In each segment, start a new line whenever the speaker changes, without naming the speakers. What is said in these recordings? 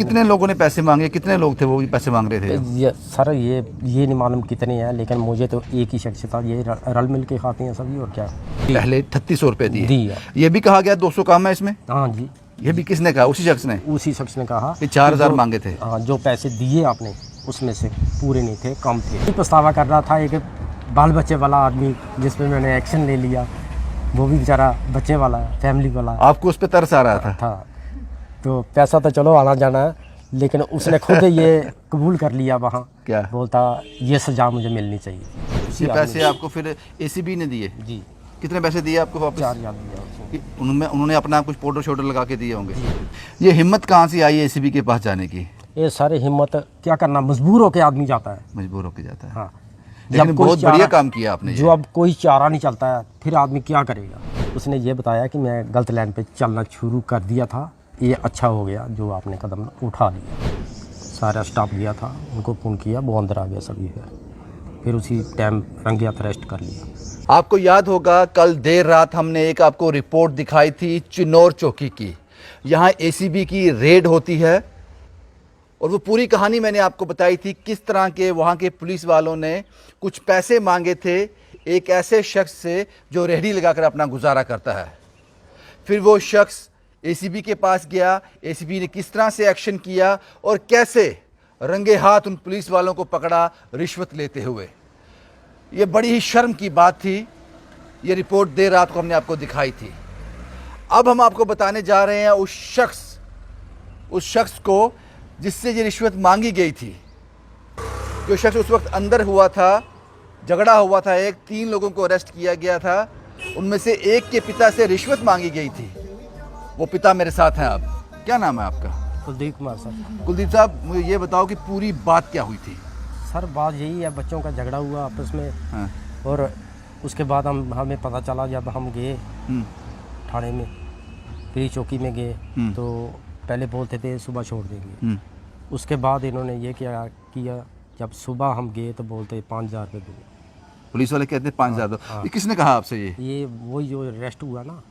कितने लोगों ने पैसे मांगे, कितने लोग थे वो पैसे मांग रहे थे?
सर ये नहीं मालूम कितने हैं, लेकिन मुझे तो एक ही शख्स था, ये रल मिल के खाते हैं सभी। और क्या
पहले 3600 रुपये
दी
दिए। ये भी कहा गया 200 कम है इसमें।
हाँ जी,
ये भी किसने कहा? उसी शख्स ने?
उसी शख्स ने कहा
कि 4000 मांगे थे।
हाँ, जो पैसे दिए आपने उसमें से पूरे नहीं थे, कम थे। पछतावा कर रहा था एक बाल बच्चे वाला आदमी जिस पे मैंने एक्शन ले लिया, वो भी बेचारा बच्चे वाला फैमिली वाला।
आपको उस पर तरस आ रहा था?
तो पैसा तो चलो आना जाना है, लेकिन उसने खुद ये कबूल कर लिया वहाँ।
क्या
बोलता, ये सजा मुझे मिलनी चाहिए।
ये पैसे आपको फिर एसीबी ने दिए?
जी।
कितने पैसे दिए आपको वापस?
4000 दिया।
उन्होंने अपना कुछ पाउडर शोडर लगा के दिए होंगे। ये हिम्मत कहाँ से आई एसीबी के पास जाने की?
ये सारे हिम्मत क्या करना, मजबूर होके आदमी जाता है।
मजबूर होके जाता है।
हाँ,
लेकिन बहुत बढ़िया काम किया आपने।
जो अब कोई चारा नहीं चलता है, फिर आदमी क्या करेगा। उसने ये बताया कि मैं गलत लाइन पे चलना शुरू कर दिया था, ये अच्छा हो गया जो आपने कदम उठा लिया। सारा स्टाफ गया था, उनको फ़ोन किया, वो अंदर आ गया सभी है। फिर उसी टाइम रंगे हाथ अरेस्ट कर लिया।
आपको याद होगा कल देर रात हमने एक आपको रिपोर्ट दिखाई थी चिन्नौर चौकी की। यहाँ एसीबी की रेड होती है और वो पूरी कहानी मैंने आपको बताई थी, किस तरह के वहाँ के पुलिस वालों ने कुछ पैसे मांगे थे एक ऐसे शख्स से जो रेहड़ी लगाकर अपना गुजारा करता है। फिर वो शख्स एसीबी के पास गया, एसीबी ने किस तरह से एक्शन किया और कैसे रंगे हाथ उन पुलिस वालों को पकड़ा रिश्वत लेते हुए। ये बड़ी ही शर्म की बात थी। ये रिपोर्ट देर रात को हमने आपको दिखाई थी। अब हम आपको बताने जा रहे हैं उस शख्स को जिससे ये रिश्वत मांगी गई थी। जो शख्स उस वक्त अंदर हुआ था, झगड़ा हुआ था, 3 लोगों को अरेस्ट किया गया था, उनमें से एक के पिता से रिश्वत मांगी गई थी। वो पिता मेरे साथ हैं। अब क्या नाम है आपका?
कुलदीप कुमार सर।
कुलदीप साहब, मुझे ये बताओ कि पूरी बात क्या हुई थी?
सर बात यही है, बच्चों का झगड़ा हुआ आपस में।
हाँ।
और उसके बाद हमें पता चला, जब हम गए थाने में, प्री चौकी में गए, तो पहले बोलते थे सुबह छोड़ देंगे। उसके बाद इन्होंने ये किया, जब सुबह हम गए तो बोलते 5000 रुपये दो।
पुलिस वाले कहते 5000 दो। ये किसने कहा आपसे? ये
वही जो अरेस्ट हुआ ना।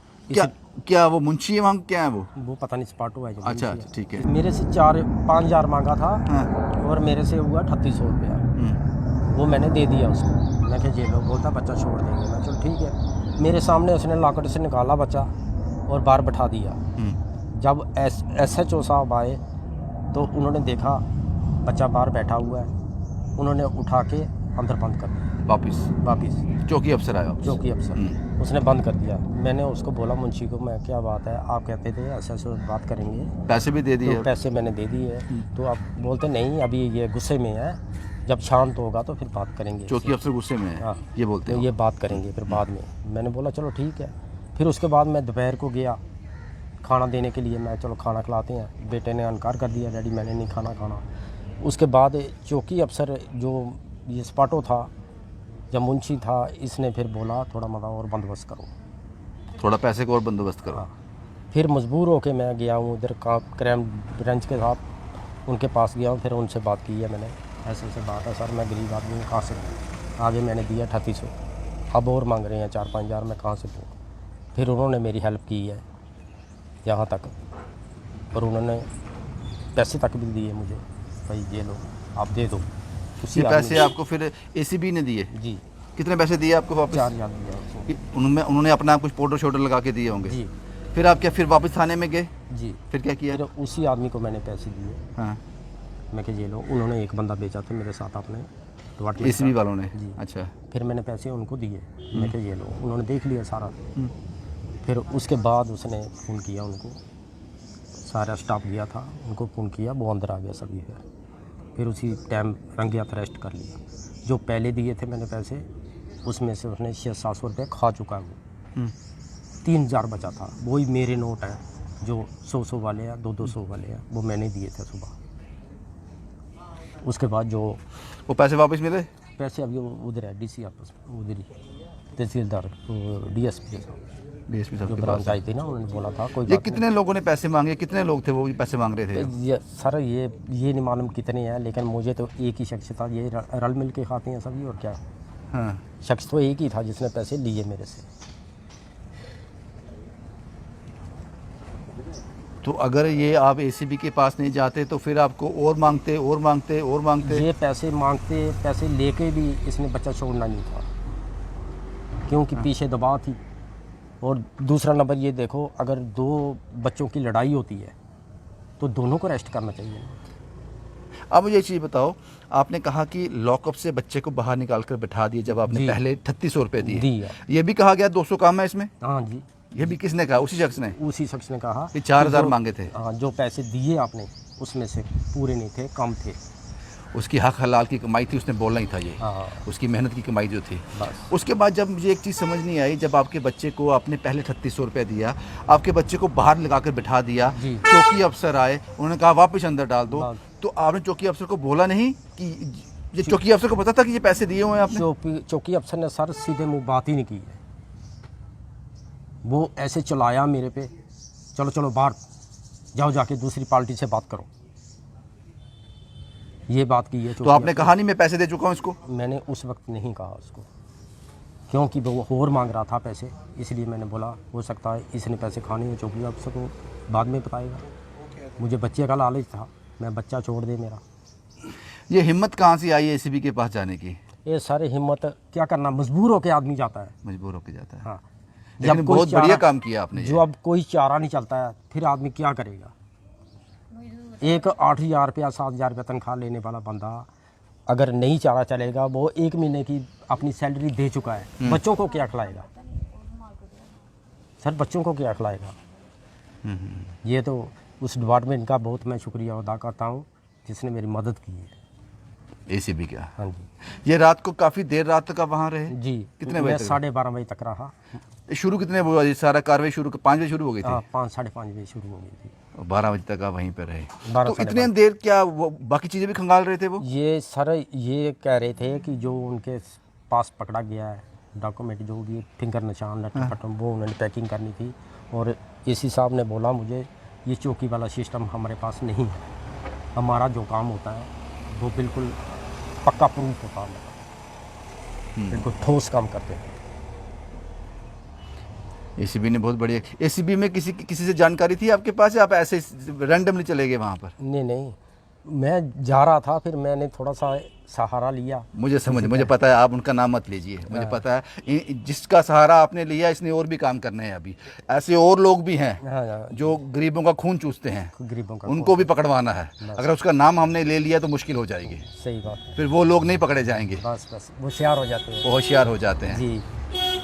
क्या वो मुंशी है वहाँ? क्या है वो
पता नहीं, स्पाटो है जो।
अच्छा, ठीक है।
मेरे से 5,000 मांगा था।
हाँ।
और मेरे से हुआ 3800 रुपया। वो मैंने दे दिया उसको। मैं क्या जेलो, बोलता बच्चा छोड़ देंगे। मैं चलो ठीक है। मेरे सामने उसने लॉकर से निकाला बच्चा और बाहर बैठा दिया। जब SHO साहब आए तो उन्होंने देखा बच्चा बाहर बैठा हुआ है, उन्होंने उठा के अंदर बंद कर दिया। वापिस
चौकी अफसर आया?
चौकी अफसर उसने बंद कर दिया। मैंने उसको बोला मुंशी को, मैं क्या बात है, आप कहते थे SHO बात करेंगे,
पैसे भी दे दिए?
तो पैसे मैंने दे दिए। तो आप बोलते नहीं, अभी ये गुस्से में है, जब शांत होगा तो फिर बात करेंगे।
चौकी अफसर गुस्से में है?
हाँ,
ये बोलते
तो
हैं
ये बात करेंगे फिर बाद में। मैंने बोला चलो ठीक है। फिर उसके बाद मैं दोपहर को गया खाना देने के लिए। मैं चलो खाना खिलाते हैं, बेटे ने इनकार कर दिया, डैडी मैंने नहीं खाना। उसके बाद चौकी अफसर जो ये स्पाटो था, जब मुंशी था, इसने फिर बोला थोड़ा मतलब और बंदोबस्त करो,
थोड़ा पैसे को और बंदोबस्त करो।
हाँ। फिर मजबूर होके मैं गया हूँ उधर क्राइम ब्रांच के साथ, उनके पास गया हूँ। फिर उनसे बात की है मैंने, ऐसे बात है सर, मैं गरीब आदमी हूँ, कहाँ से दूँ? आगे मैंने दिया 3800, अब और मांग रहे हैं 4-5 हज़ार, मैं कहाँ से दूँ? फिर उन्होंने मेरी हेल्प की है यहाँ तक, और उन्होंने पैसे तक भी दिए मुझे, भाई ये लो आप दे दो।
ये पैसे आपको फिर एसीबी ने दिए?
जी।
कितने पैसे दिए आपको वापस?
4000 दिया।
उन्होंने अपना कुछ पाउडर शोडर लगा के दिए होंगे।
जी।
फिर आप फिर वापस थाने में गए?
जी।
फिर क्या किया?
फिर उसी आदमी को मैंने पैसे दिए।
हाँ।
मैं क्या ये लो, उन्होंने एक बंदा बेचा था मेरे साथ अपने डिपार्टमेंट,
एसीबी वालों ने?
जी।
अच्छा।
फिर मैंने पैसे उनको दिए। मैं क्या ये लो, उन्होंने देख लिया सारा। फिर उसके बाद उसने फ़ोन किया उनको, सारा स्टाफ गया था, उनको फ़ोन किया, वो अंदर आ गया सभी है। फिर उसी टाइम रंगे हाथ अरेस्ट कर लिया। जो पहले दिए थे मैंने पैसे, उसमें से उसने 600-700 रुपये खा चुका है वो। 3000 बचा था, वही मेरे नोट हैं जो 100-100 वाले हैं, 200-200 वाले हैं, वो मैंने दिए थे सुबह। उसके बाद जो
वो पैसे वापस मिले?
पैसे अभी उधर है DC ऑफिस, उधर ही तहसीलदार DSP
साहब
जो ब्रांच आई थी ना, उन्होंने बोला था कोई
ये कितने लोगों ने पैसे मांगे, कितने लोग थे वो पैसे मांग रहे थे?
सर ये नहीं मालूम कितने हैं, लेकिन मुझे तो एक ही शख्स था, ये रल मिल के खाते हैं सभी। और क्या
हाँ।
शख्स तो एक ही था जिसने पैसे लिए मेरे से।
तो अगर ये आप एसीबी के पास नहीं जाते तो फिर आपको और मांगते और मांगते और मांगते।
ये पैसे मांगते, पैसे लेके भी इसने बच्चा छोड़ना नहीं था, क्योंकि पीछे दबाव थी। और दूसरा नंबर ये देखो, अगर दो बच्चों की लड़ाई होती है तो दोनों को अरेस्ट करना चाहिए।
अब मुझे एक चीज़ बताओ, आपने कहा कि लॉकअप से बच्चे को बाहर निकाल कर बैठा दिए जब आपने
जी।
पहले 3800 रुपये दिए।
दिया।
ये भी कहा गया 200 कम है इसमें।
हाँ जी,
ये भी किसने कहा? उसी शख्स ने।
उसी शख्स ने कहा
कि 4000
जो-
मांगे थे।
हाँ, जो पैसे दिए आपने उसमें से पूरे नहीं थे, कम थे।
उसकी हक हलाल की कमाई थी, उसने बोलना ही था ये।
हाँ
उसकी मेहनत की कमाई जो थी।
बस।
उसके बाद जब मुझे एक चीज़ समझ नहीं आई, जब आपके बच्चे को आपने पहले 3800 रुपये दिया, आपके बच्चे को बाहर लगा कर बिठा दिया,
जी।
चौकी अफसर आए, उन्होंने कहा वापस अंदर डाल दो,
डाल।
तो आपने चौकी अफसर को बोला नहीं कि ये चौकी अफसर को पता था कि ये पैसे दिए हुए हैं आपने?
चौकी अफसर ने सर सीधे मुंह बात ही नहीं की है। वो ऐसे चलाया मेरे पे, चलो चलो बाहर जाओ, जाके दूसरी पार्टी से बात करो, ये बात की है।
तो आपने कहा नहीं मैं पैसे दे चुका हूँ इसको?
मैंने उस वक्त नहीं कहा उसको, क्योंकि वो और मांग रहा था पैसे, इसलिए मैंने बोला हो सकता है इसने पैसे खाने हैं, चौकी अफसर को बाद में बताएगा। मुझे बच्चे का लालच था, मैं बच्चा छोड़ दे मेरा।
ये हिम्मत कहाँ से आई है एसीबी के पास जाने की?
ये सारे हिम्मत क्या करना, मजबूर होके आदमी जाता है।
मजबूर होके जाता है।
हाँ,
लेकिन बहुत बढ़िया काम किया आपने।
जो अब कोई चारा नहीं चलता है, फिर आदमी क्या करेगा? एक 8000 रुपया 7000 रुपया तनख्वाह लेने वाला बंदा अगर नहीं चारा चलेगा, वो 1 महीने की अपनी सैलरी दे चुका है, बच्चों को क्या खिलाएगा सर? बच्चों को क्या खिलाएगा? ये तो उस डिपार्टमेंट का बहुत मैं शुक्रिया अदा करता हूँ जिसने मेरी मदद की है।
एसीबी का।
हाँ जी।
ये रात को काफ़ी देर रात तक आप वहाँ रहे?
जी,
कितने
मैं
बजे तक?
12:30 बजे तक रहा।
शुरू कितने बजे? ये सारा कार्रवाई शुरू 5 बजे शुरू हो गई थी?
हाँ, 5 साढ़े 5 बजे शुरू हो गई थी।
12 बजे तक आप वहीं पर रहे?
12
तो
साढ़े
इतने देर क्या वो बाकी चीज़ें भी खंगाल रहे थे वो?
ये सर ये कह रहे थे कि जो उनके पास पकड़ा गया है डॉक्यूमेंट, जो भी फिंगर निशान लट्टू पट्टू, वो उन्होंने पैकिंग करनी थी। और एसी साहब ने बोला मुझे ये चौकी वाला सिस्टम हमारे पास नहीं है, हमारा जो काम होता है वो बिल्कुल पक्का प्रूफ होता है, बिल्कुल ठोस काम करते हैं।
एसीबी ने बहुत बढ़िया। एसीबी में किसी से जानकारी थी आपके पास या आप ऐसे रैंडमली चले गए वहाँ पर?
नहीं, मैं जा रहा था, फिर मैंने थोड़ा सा सहारा लिया।
मुझे पता है, आप उनका नाम मत लीजिए, मुझे पता है जिसका सहारा आपने लिया इसने और भी काम करने हैं। अभी ऐसे और लोग भी हैं
हाँ,
जो गरीबों का खून चूसते हैं,
गरीबों का
उनको भी पकड़वाना है। अगर उसका नाम हमने ले लिया तो मुश्किल हो जाएगी,
सही बात है।
फिर वो लोग नहीं पकड़े जाएंगे,
बस होशियार हो जाते हैं।
वो होशियार हो जाते हैं।
जी,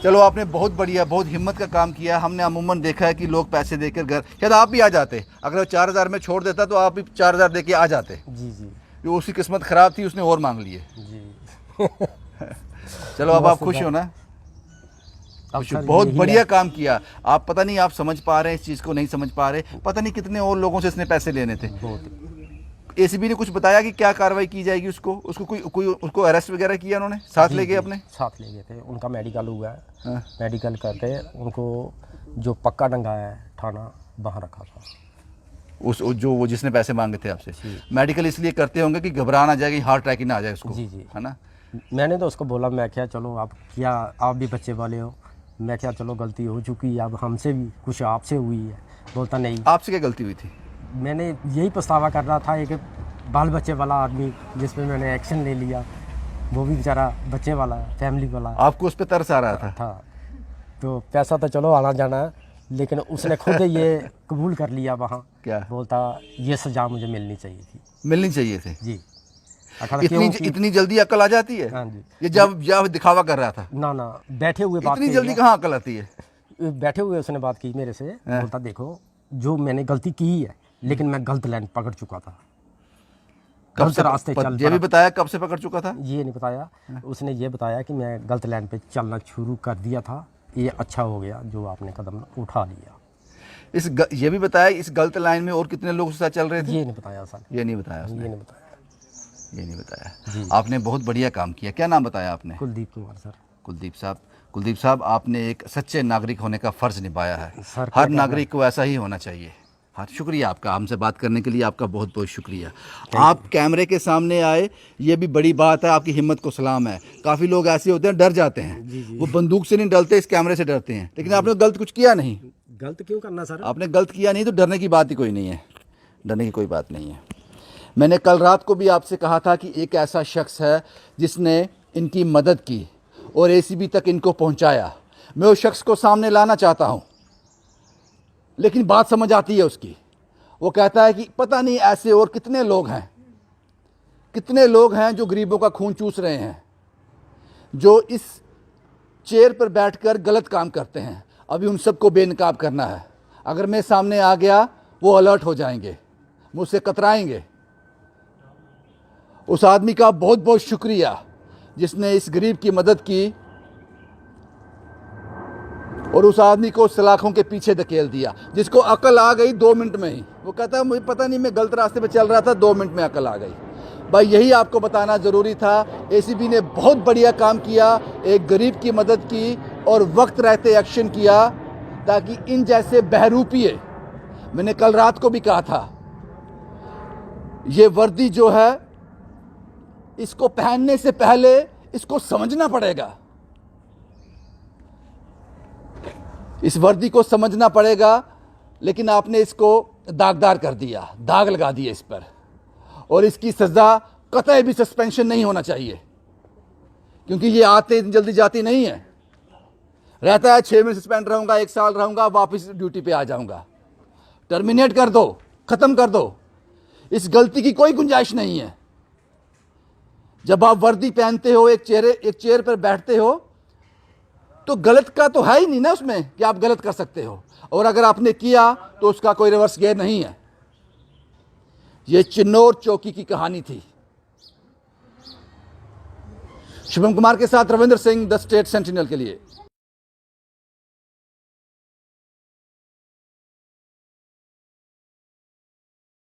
चलो, आपने बहुत बढ़िया, बहुत हिम्मत का काम किया। हमने अमूमन देखा है कि लोग पैसे देकर घर, शायद आप भी आ जाते, अगर वो 4000 में छोड़ देता तो आप भी 4000 दे के आ जाते।
जी जी
जो उसकी किस्मत ख़राब थी उसने और मांग लिए।
जी।
चलो, अब आप खुश हो ना?
अब
खुश
सर
हो। बहुत
यही
बढ़िया
है।
काम किया आप। पता नहीं आप समझ पा रहे हैं इस चीज़ को, नहीं समझ पा रहे, पता नहीं कितने और लोगों से इसने पैसे लेने थे।
बहुत।
एसीबी ने कुछ बताया कि क्या कार्रवाई की जाएगी? उसको कोई उसको अरेस्ट वगैरह किया उन्होंने? साथ ले गए अपने?
साथ ले गए थे, उनका मेडिकल हुआ है।
हाँ।
मेडिकल करके उनको जो पक्का डंगा है थाना, वहाँ रखा था।
वो जिसने पैसे मांगे थे आपसे? मेडिकल इसलिए करते होंगे कि घबरा ना जाए, कि हार्ट अटैक ही ना आ जाए उसको।
जी जी,
है ना?
मैंने तो उसको बोला, मैं क्या चलो आप भी बच्चे वाले हो, मैं क्या चलो गलती हो चुकी है, अब हमसे भी कुछ आपसे हुई है। बोलता नहीं।
आपसे क्या गलती हुई थी?
मैंने यही पछतावा कर रहा था, एक बाल बच्चे वाला आदमी जिस पे मैंने एक्शन ले लिया, वो भी बेचारा बच्चे वाला है, फैमिली वाला
आपको उस पर तरस आ रहा था?
तो पैसा तो चलो आना जाना है, लेकिन उसने खुद ये कबूल कर लिया वहाँ।
क्या
बोलता, ये सजा मुझे मिलनी चाहिए थी।
मिलनी चाहिए थी?
जी।
इतनी जल्दी अकल आ जाती है?
हाँ जी।
ये जब दिखावा कर रहा था?
ना बैठे हुए बात
इतनी जल्दी कहाँ अकल आती है?
बैठे हुए उसने बात की मेरे से। बोलता देखो, जो मैंने गलती की है, लेकिन मैं गलत लाइन पकड़ चुका था, गलत रास्ते चल।
ये भी बताया कब से पकड़ चुका था?
ये नहीं बताया, उसने ये बताया कि मैं गलत लाइन पे चलना शुरू कर दिया था, ये अच्छा हो गया जो आपने कदम उठा लिया।
ये भी बताया इस गलत लाइन में और कितने लोग साथ चल रहे थे?
ये नहीं बताया सर,
ये नहीं बताया उसने?
ये नहीं बताया।
ये नहीं बताया। आपने बहुत बढ़िया काम किया। क्या नाम बताया आपने?
कुलदीप कुमार सर।
कुलदीप साहब, आपने एक सच्चे नागरिक होने का फ़र्ज़ निभाया है।
सर,
हर नागरिक को ऐसा ही होना चाहिए। हाँ, शुक्रिया आपका, हमसे बात करने के लिए आपका बहुत बहुत शुक्रिया। आप कैमरे के सामने आए, ये भी बड़ी बात है, आपकी हिम्मत को सलाम है। काफ़ी लोग ऐसे होते हैं, डर जाते हैं, वो बंदूक से नहीं डरते, इस कैमरे से डरते हैं, लेकिन आपने गलत कुछ किया नहीं।
गलत क्यों करना सर?
आपने गलत किया नहीं तो डरने की बात ही कोई नहीं है, डरने की कोई बात नहीं है। मैंने कल रात को भी आपसे कहा था कि एक ऐसा शख्स है जिसने इनकी मदद की और एसीबी तक इनको पहुंचाया। मैं उस शख्स को सामने लाना चाहता हूं, लेकिन बात समझ आती है उसकी। वो कहता है कि पता नहीं ऐसे और कितने लोग हैं, कितने लोग हैं जो गरीबों का खून चूस रहे हैं, जो इस चेयर पर बैठकर गलत काम करते हैं। अभी उन सबको बेनकाब करना है। अगर मैं सामने आ गया वो अलर्ट हो जाएंगे, मुझसे कतराएंगे। उस आदमी का बहुत बहुत शुक्रिया जिसने इस गरीब की मदद की और उस आदमी को सलाखों के पीछे धकेल दिया, जिसको अकल आ गई 2 मिनट में ही। वो कहता है मुझे पता नहीं, मैं गलत रास्ते पे चल रहा था, 2 मिनट में अकल आ गई। भाई यही आपको बताना ज़रूरी था। एसीबी ने बहुत बढ़िया काम किया, एक गरीब की मदद की और वक्त रहते एक्शन किया, ताकि इन जैसे बहरूपिये, मैंने कल रात को भी कहा था, ये वर्दी जो है इसको पहनने से पहले इसको समझना पड़ेगा, इस वर्दी को समझना पड़ेगा। लेकिन आपने इसको दागदार कर दिया, दाग लगा दिए इस पर, और इसकी सज़ा कतई भी सस्पेंशन नहीं होना चाहिए, क्योंकि ये आते जल्दी जाती नहीं है। रहता है 6 महीने सस्पेंड रहूंगा, 1 साल रहूंगा, वापस ड्यूटी पे आ जाऊंगा। टर्मिनेट कर दो, खत्म कर दो, इस गलती की कोई गुंजाइश नहीं है। जब आप वर्दी पहनते हो, एक चेयर पर बैठते हो, तो गलत का तो है ही नहीं ना उसमें कि आप गलत कर सकते हो, और अगर आपने किया तो उसका कोई रिवर्स गेयर नहीं है। यह चिन्नौर चौकी की कहानी थी। शुभम कुमार के साथ Ravindra Singh, the state sentinel के लिए।